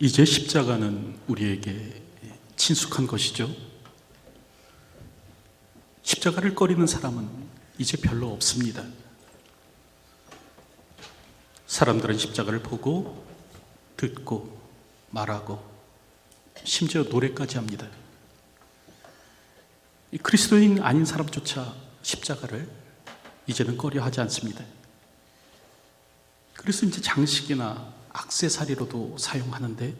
이제 십자가는 우리에게 친숙한 것이죠. 십자가를 꺼리는 사람은 이제 별로 없습니다. 사람들은 십자가를 보고 듣고 말하고 심지어 노래까지 합니다. 이 그리스도인 아닌 사람조차 십자가를 이제는 꺼려하지 않습니다. 그래서 이제 장식이나 액세서리로도 사용하는데,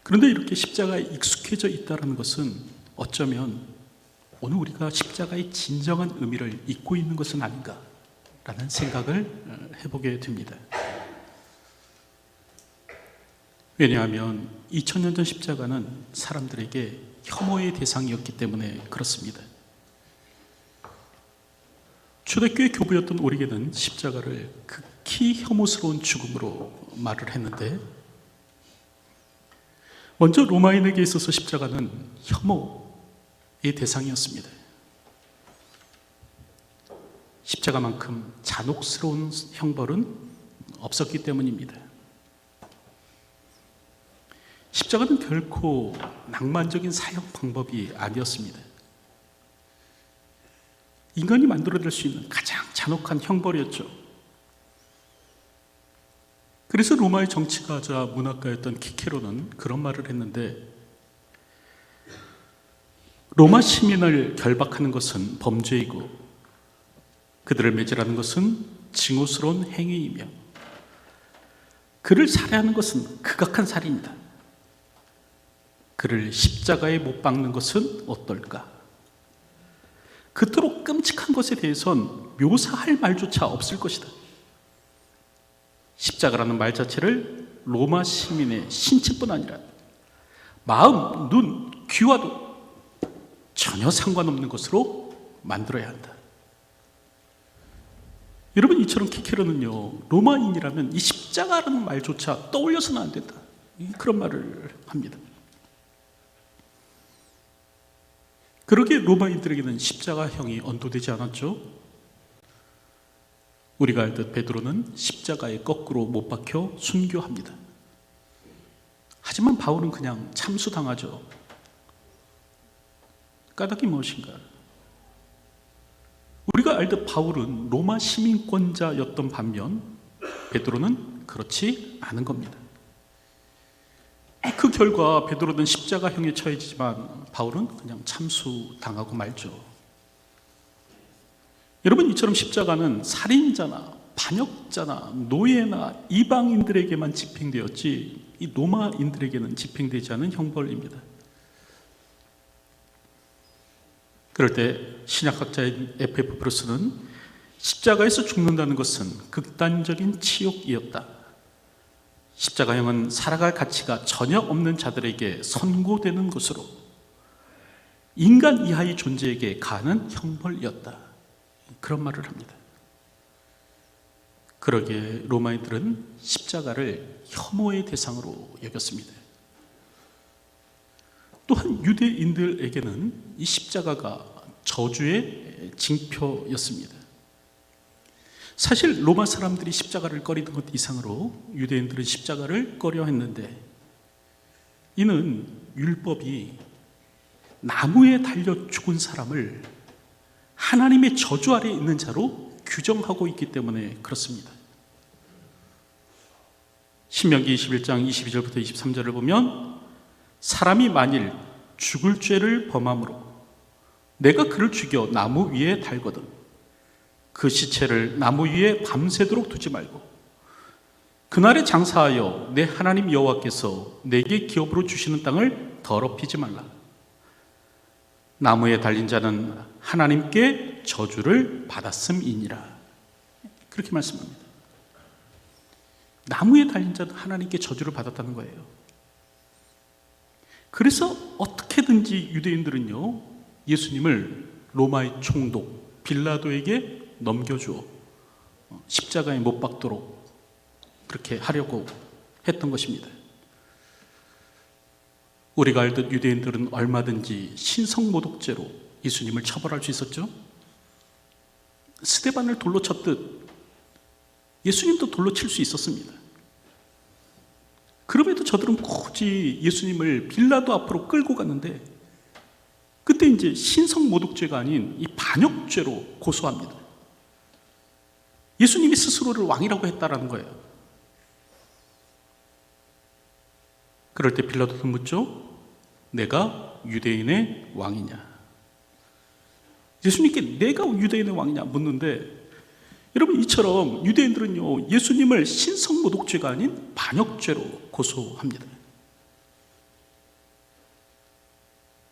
그런데 이렇게 십자가에 익숙해져 있다는 것은 어쩌면 오늘 우리가 십자가의 진정한 의미를 잊고 있는 것은 아닌가라는 생각을 해보게 됩니다. 왜냐하면 2000년 전 십자가는 사람들에게 혐오의 대상이었기 때문에 그렇습니다. 초대교회 교부였던 우리에게는 십자가를 극히 혐오스러운 죽음으로 말을 했는데, 먼저 로마인에게 있어서 십자가는 혐오의 대상이었습니다. 십자가만큼 잔혹스러운 형벌은 없었기 때문입니다. 십자가는 결코 낭만적인 사형 방법이 아니었습니다. 인간이 만들어낼 수 있는 가장 잔혹한 형벌이었죠. 그래서 로마의 정치가자 문학가였던 키케로는 그런 말을 했는데, 로마 시민을 결박하는 것은 범죄이고 그들을 매질하는 것은 징후스러운 행위이며 그를 살해하는 것은 극악한 살인이다. 그를 십자가에 못 박는 것은 어떨까? 그토록 끔찍한 것에 대해선 묘사할 말조차 없을 것이다. 십자가라는 말 자체를 로마 시민의 신체뿐 아니라 마음, 눈, 귀와도 전혀 상관없는 것으로 만들어야 한다. 여러분, 이처럼 키케로는요, 로마인이라면 이 십자가라는 말조차 떠올려서는 안 된다, 그런 말을 합니다. 그러기에 로마인들에게는 십자가형이 언도되지 않았죠. 우리가 알듯 베드로는 십자가에 거꾸로 못 박혀 순교합니다. 하지만 바울은 그냥 참수당하죠. 까닭이 무엇인가? 우리가 알듯 바울은 로마 시민권자였던 반면 베드로는 그렇지 않은 겁니다. 그 결과 베드로는 십자가형에 처해지지만 바울은 그냥 참수당하고 말죠. 여러분, 이처럼 십자가는 살인자나 반역자나 노예나 이방인들에게만 집행되었지 이 로마인들에게는 집행되지 않은 형벌입니다. 그럴 때 신약학자인 F.F. 브루스는 십자가에서 죽는다는 것은 극단적인 치욕이었다. 십자가형은 살아갈 가치가 전혀 없는 자들에게 선고되는 것으로 인간 이하의 존재에게 가하는 형벌이었다, 그런 말을 합니다. 그러기에 로마인들은 십자가를 혐오의 대상으로 여겼습니다. 또한 유대인들에게는 이 십자가가 저주의 징표였습니다. 사실 로마 사람들이 십자가를 꺼리는 것 이상으로 유대인들은 십자가를 꺼려했는데, 이는 율법이 나무에 달려 죽은 사람을 하나님의 저주 아래에 있는 자로 규정하고 있기 때문에 그렇습니다. 신명기 21장 22절부터 23절을 보면, 사람이 만일 죽을 죄를 범함으로 내가 그를 죽여 나무 위에 달거든 그 시체를 나무 위에 밤새도록 두지 말고 그날에 장사하여 내 하나님 여호와께서 내게 기업으로 주시는 땅을 더럽히지 말라. 나무에 달린 자는 하나님께 저주를 받았음이니라. 그렇게 말씀합니다. 나무에 달린 자는 하나님께 저주를 받았다는 거예요. 그래서 어떻게든지 유대인들은요, 예수님을 로마의 총독 빌라도에게 넘겨주어 십자가에 못 박도록 그렇게 하려고 했던 것입니다. 우리가 알듯 유대인들은 얼마든지 신성모독죄로 예수님을 처벌할 수 있었죠. 스데반을 돌로 쳤듯 예수님도 돌로 칠 수 있었습니다. 그럼에도 저들은 굳이 예수님을 빌라도 앞으로 끌고 갔는데 그때 이제 신성모독죄가 아닌 이 반역죄로 고소합니다. 예수님이 스스로를 왕이라고 했다라는 거예요. 그럴 때 빌라도도 묻죠. 내가 유대인의 왕이냐? 예수님께 내가 유대인의 왕이냐 묻는데, 여러분 이처럼 유대인들은요 예수님을 신성모독죄가 아닌 반역죄로 고소합니다.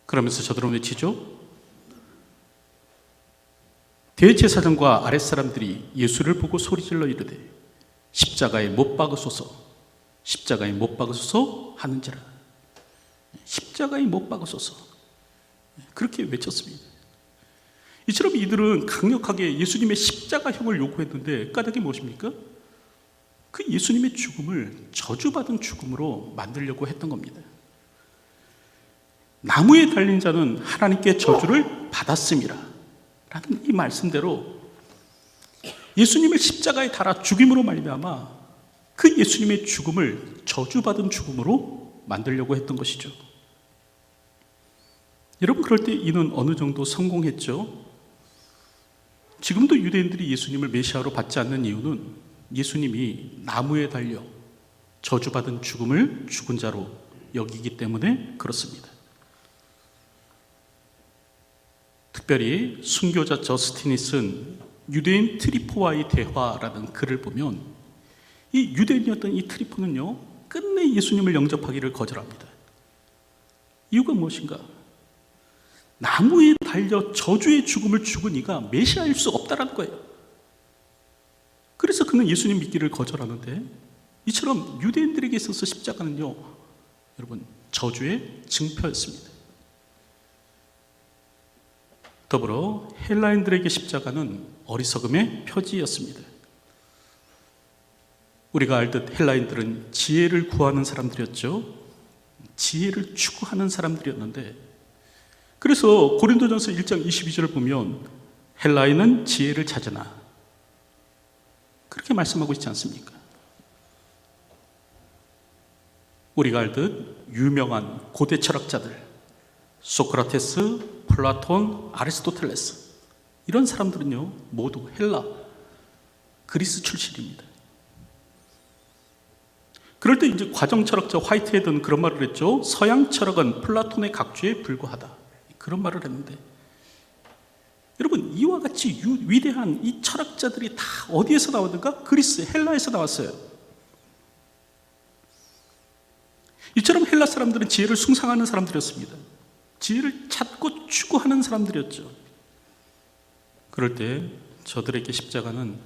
그러면서 저들은 외치죠. 대제사장과 아랫사람들이 예수를 보고 소리질러 이르되 십자가에 못 박으소서, 십자가에 못 박으소서 하는지라. 십자가에 못 박으소서, 그렇게 외쳤습니다. 이처럼 이들은 강력하게 예수님의 십자가형을 요구했는데 까닭이 무엇입니까? 그 예수님의 죽음을 저주받은 죽음으로 만들려고 했던 겁니다. 나무에 달린 자는 하나님께 저주를 받았음이라 라는 이 말씀대로 예수님을 십자가에 달아 죽임으로 말미암아 그 예수님의 죽음을 저주받은 죽음으로 만들려고 했던 것이죠. 여러분, 그럴 때 이는 어느 정도 성공했죠. 지금도 유대인들이 예수님을 메시아로 받지 않는 이유는 예수님이 나무에 달려 저주받은 죽음을 죽은 자로 여기기 때문에 그렇습니다. 특별히 순교자 저스틴이 쓴 유대인 트리포와의 대화라는 글을 보면 이 유대인이었던 이 트리포는요 끝내 예수님을 영접하기를 거절합니다. 이유가 무엇인가? 나무에 달려 저주의 죽음을 죽은 이가 메시아일 수 없다는 거예요. 그래서 그는 예수님 믿기를 거절하는데, 이처럼 유대인들에게 있어서 십자가는요 여러분 저주의 증표였습니다. 더불어 헬라인들에게 십자가는 어리석음의 표지였습니다. 우리가 알듯 헬라인들은 지혜를 구하는 사람들이었죠. 지혜를 추구하는 사람들이었는데, 그래서 고린도전서 1장 22절을 보면 헬라인은 지혜를 찾으나, 그렇게 말씀하고 있지 않습니까? 우리가 알듯 유명한 고대 철학자들 소크라테스, 플라톤, 아리스토텔레스, 이런 사람들은요 모두 헬라, 그리스 출신입니다. 그럴 때 이제 과정 철학자 화이트헤드는 그런 말을 했죠. 서양 철학은 플라톤의 각주에 불과하다, 그런 말을 했는데, 여러분 이와 같이 위대한 이 철학자들이 다 어디에서 나왔는가? 그리스, 헬라에서 나왔어요. 이처럼 헬라 사람들은 지혜를 숭상하는 사람들이었습니다. 지혜를 찾고 추구하는 사람들이었죠. 그럴 때 저들에게 십자가는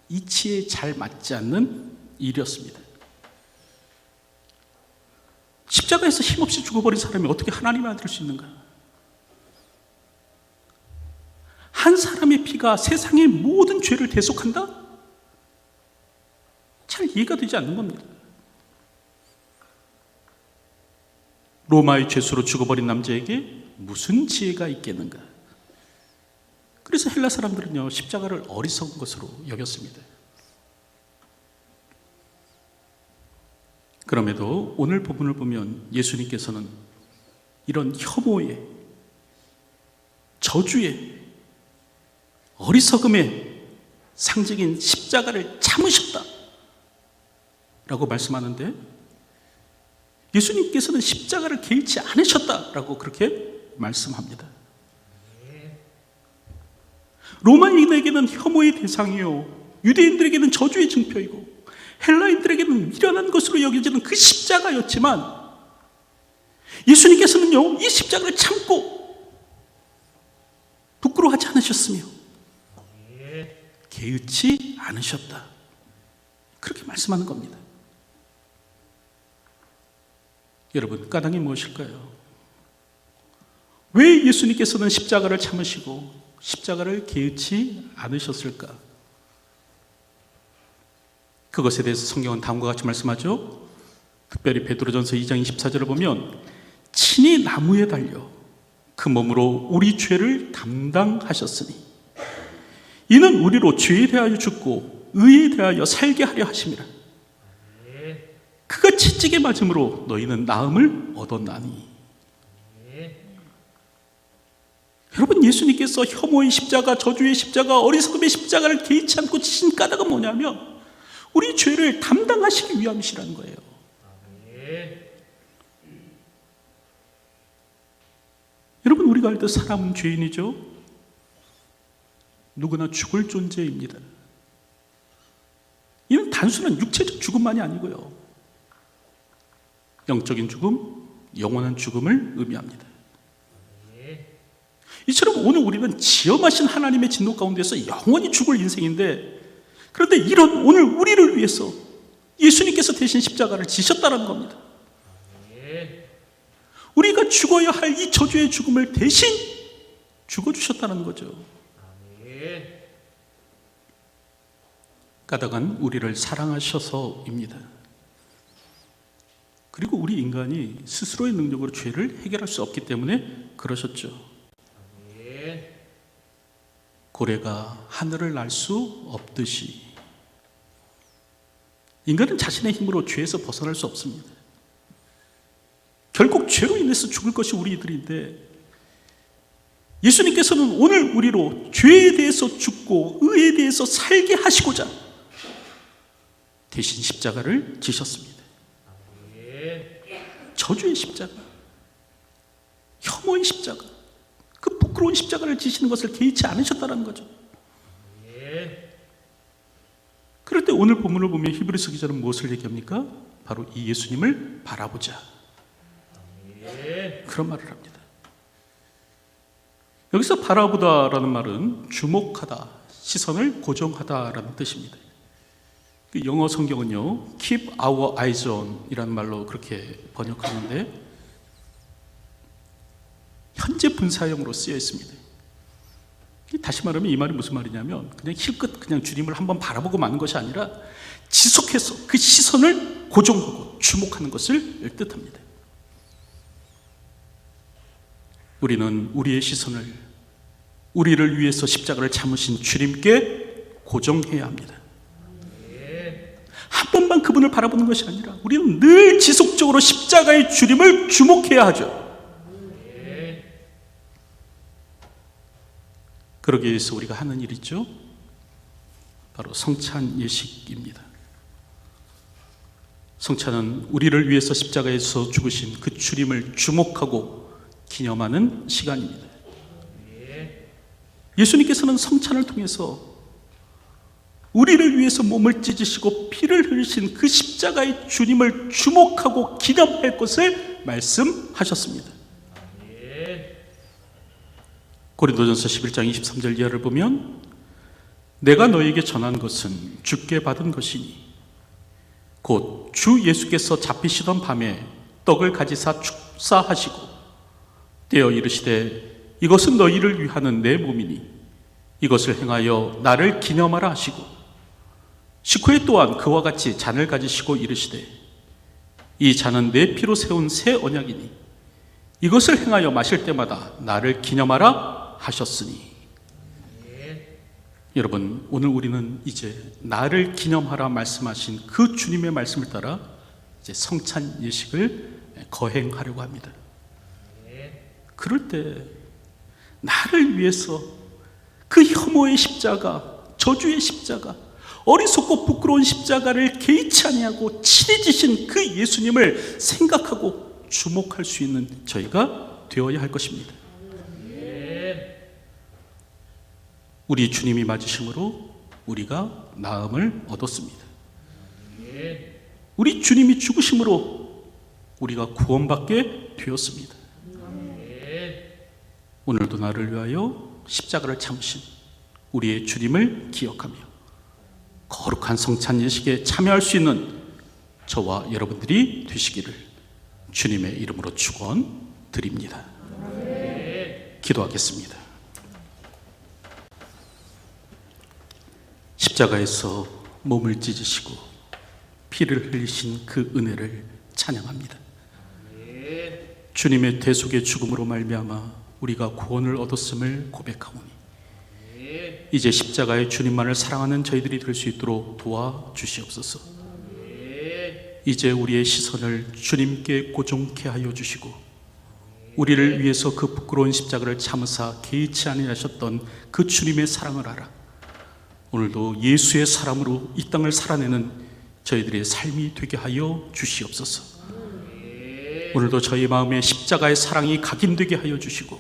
이치에 잘 맞지 않는 일이었습니다. 십자가에서 힘없이 죽어버린 사람이 어떻게 하나님의 아들일 수 있는가? 한 사람의 피가 세상의 모든 죄를 대속한다? 잘 이해가 되지 않는 겁니다. 로마의 죄수로 죽어버린 남자에게 무슨 지혜가 있겠는가? 그래서 헬라 사람들은요 십자가를 어리석은 것으로 여겼습니다. 그럼에도 오늘 본문을 보면 예수님께서는 이런 혐오의, 저주의, 어리석음의 상징인 십자가를 참으셨다 라고 말씀하는데, 예수님께서는 십자가를 개의치 않으셨다라고 그렇게 말씀합니다. 로마인에게는 혐오의 대상이요, 유대인들에게는 저주의 증표이고, 헬라인들에게는 미련한 것으로 여겨지는 그 십자가였지만, 예수님께서는요 이 십자가를 참고 부끄러워하지 않으셨으며 개의치 않으셨다, 그렇게 말씀하는 겁니다. 여러분, 까닭이 무엇일까요? 왜 예수님께서는 십자가를 참으시고 십자가를 개의치 않으셨을까? 그것에 대해서 성경은 다음과 같이 말씀하죠. 특별히 베드로전서 2장 24절을 보면 친히 나무에 달려 그 몸으로 우리 죄를 담당하셨으니 이는 우리로 죄에 대하여 죽고 의에 대하여 살게 하려 하심이라. 그가 채찍에 맞음으로 너희는 나음을 얻었나니. 여러분, 예수님께서 혐오의 십자가, 저주의 십자가, 어리석음의 십자가를 개의치 않고 지신 까닭은 뭐냐면 우리 죄를 담당하시기 위함이시라는 거예요. 여러분, 우리가 알듯 사람은 죄인이죠. 누구나 죽을 존재입니다. 이는 단순한 육체적 죽음만이 아니고요, 영적인 죽음, 영원한 죽음을 의미합니다. 이처럼 오늘 우리는 지엄하신 하나님의 진노 가운데서 영원히 죽을 인생인데, 그런데 이런 오늘 우리를 위해서 예수님께서 대신 십자가를 지셨다는 겁니다. 우리가 죽어야 할 이 저주의 죽음을 대신 죽어주셨다는 거죠. 까닭은 우리를 사랑하셔서입니다. 그리고 우리 인간이 스스로의 능력으로 죄를 해결할 수 없기 때문에 그러셨죠. 고래가 하늘을 날 수 없듯이 인간은 자신의 힘으로 죄에서 벗어날 수 없습니다. 결국 죄로 인해서 죽을 것이 우리들인데, 예수님께서는 오늘 우리로 죄에 대해서 죽고 의에 대해서 살게 하시고자 대신 십자가를 지셨습니다. 저주의 십자가, 혐오의 십자가, 그 부끄러운 십자가를 지시는 것을 개의치 않으셨다는 거죠. 그럴 때 오늘 본문을 보면 히브리서 기자는 무엇을 얘기합니까? 바로 이 예수님을 바라보자, 그런 말을 합니다. 여기서 바라보다라는 말은 주목하다, 시선을 고정하다라는 뜻입니다. 영어 성경은요, keep our eyes on 이라는 말로 그렇게 번역하는데, 현재 분사형으로 쓰여 있습니다. 다시 말하면 이 말이 무슨 말이냐면, 그냥 힐끗 그냥 주님을 한번 바라보고 마는 것이 아니라 지속해서 그 시선을 고정하고 주목하는 것을 뜻합니다. 우리는 우리의 시선을 우리를 위해서 십자가를 참으신 주님께 고정해야 합니다. 한 번만 그분을 바라보는 것이 아니라 우리는 늘 지속적으로 십자가의 주님을 주목해야 하죠. 그러기 위해서 우리가 하는 일 있죠. 바로 성찬 예식입니다. 성찬은 우리를 위해서 십자가에서 죽으신 그 주님을 주목하고 기념하는 시간입니다. 예수님께서는 성찬을 통해서 우리를 위해서 몸을 찢으시고 피를 흘리신 그 십자가의 주님을 주목하고 기념할 것을 말씀하셨습니다. 고린도전서 11장 23절 이하를 보면, 내가 너에게 전한 것은 주께 받은 것이니 곧 주 예수께서 잡히시던 밤에 떡을 가지사 축사하시고 떼어 이르시되 이것은 너희를 위하는 내 몸이니 이것을 행하여 나를 기념하라 하시고, 식후에 또한 그와 같이 잔을 가지시고 이르시되 이 잔은 내 피로 세운 새 언약이니 이것을 행하여 마실 때마다 나를 기념하라 하셨으니. 여러분, 오늘 우리는 이제 나를 기념하라 말씀하신 그 주님의 말씀을 따라 이제 성찬 예식을 거행하려고 합니다. 그럴 때 나를 위해서 그 혐오의 십자가, 저주의 십자가, 어리석고 부끄러운 십자가를 개의치 아니하고 친해지신 그 예수님을 생각하고 주목할 수 있는 저희가 되어야 할 것입니다. 우리 주님이 맞으심으로 우리가 나음을 얻었습니다. 우리 주님이 죽으심으로 우리가 구원받게 되었습니다. 오늘도 나를 위하여 십자가를 참으신 우리의 주님을 기억하며 거룩한 성찬 예식에 참여할 수 있는 저와 여러분들이 되시기를 주님의 이름으로 축원드립니다. 기도하겠습니다. 십자가에서 몸을 찢으시고 피를 흘리신 그 은혜를 찬양합니다. 주님의 대속의 죽음으로 말미암아 우리가 구원을 얻었음을 고백하오니 이제 십자가의 주님만을 사랑하는 저희들이 될 수 있도록 도와주시옵소서. 이제 우리의 시선을 주님께 고정케 하여 주시고 우리를 위해서 그 부끄러운 십자가를 참으사 개의치 아니하셨던 그 주님의 사랑을 알아 오늘도 예수의 사람으로 이 땅을 살아내는 저희들의 삶이 되게 하여 주시옵소서. 오늘도 저희 마음에 십자가의 사랑이 각인되게 하여 주시고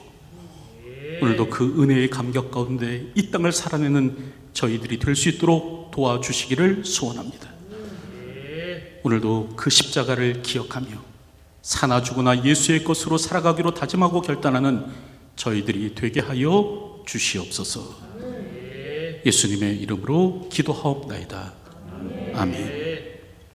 오늘도 그 은혜의 감격 가운데 이 땅을 살아내는 저희들이 될 수 있도록 도와주시기를 소원합니다. 오늘도 그 십자가를 기억하며 사나 죽으나 예수의 것으로 살아가기로 다짐하고 결단하는 저희들이 되게 하여 주시옵소서. 예수님의 이름으로 기도하옵나이다. 아멘.